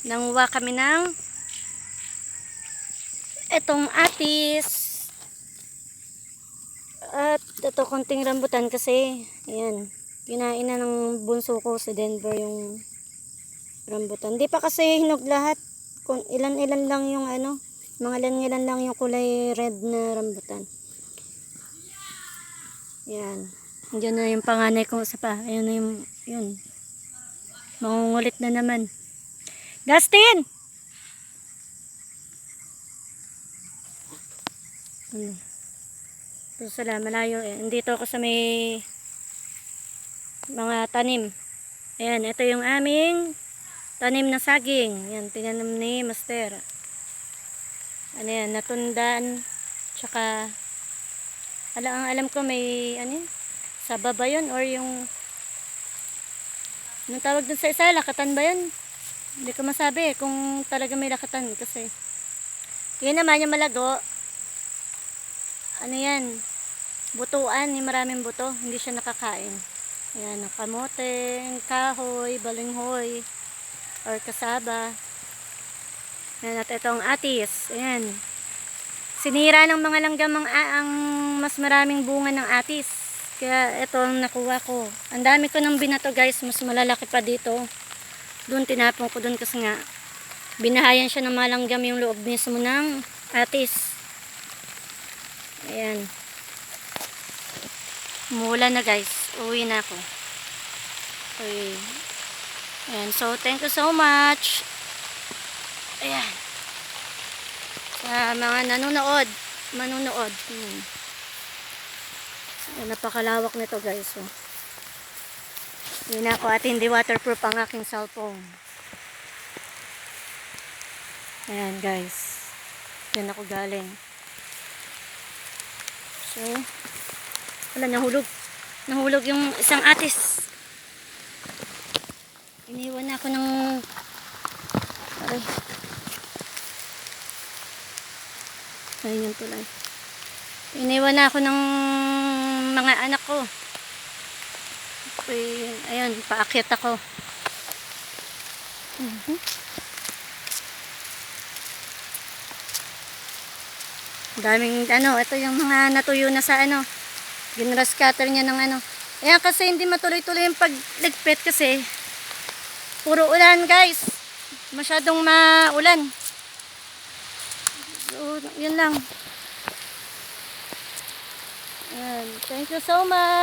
Nanguha kami ng etong atis. At ito konting rambutan kasi ayan, kinain na ng bunso ko sa Denver yung rambutan. Di pa kasi hinog lahat. Kung ilan-ilan lang yung mga ilan-ilan lang yung kulay red na rambutan. Yan. Diyan na yung panganay kong isa pa. Ayun na yung, yun. Mangungulit na naman. Dustin! Ito sila, malayo eh. Nandito ako sa may mga tanim. Ayan, ito yung aming tanim na saging. Yan, tinanim ni Master. Ano yan, natundan. Tsaka, ang alam ko may, sa baba yun or yung, anong tawag dun sa isa, lakatan ba yun? Hindi ko masabi kung talaga may lakatan kasi. Yun naman yung malago. Ano yan? Butuan, yung maraming buto. Hindi siya nakakain. Ayan, kamote, kahoy, balinghoy, or kasaba. Ayan, at itong atis. Ayan. Sinira ng mga langgam ang mas maraming bunga ng atis. Kaya ito ang nakuha ko. Ang dami ko ng binato guys. Mas malalaki pa dito. Doon tinapon ko doon kasi nga binahayan siya ng malanggam yung loob mismo ng atis. Ayan. Umuulan na guys. Uwi na ako. Okay. Ayan. So, thank you so much. Ayan. Sa mga nanonood. Manunood. Ayan, napakalawak nito guys. So, yun ako at hindi waterproof ang aking cellphone. Ayan guys. Yan ako galing. So, wala, nahulog. Nahulog yung isang atis. Iniwan ako ng ayun yung tulay. Iniwan ako ng mga anak ko. Ayun, paakyat ako. Daming ito yung mga natuyo na sa ginrascatter niya ng Ayan kasi hindi matuloy-tuloy yung pagligpit kasi puro ulan guys. Masyadong maulan. So, yun lang. Ayan. Thank you so much.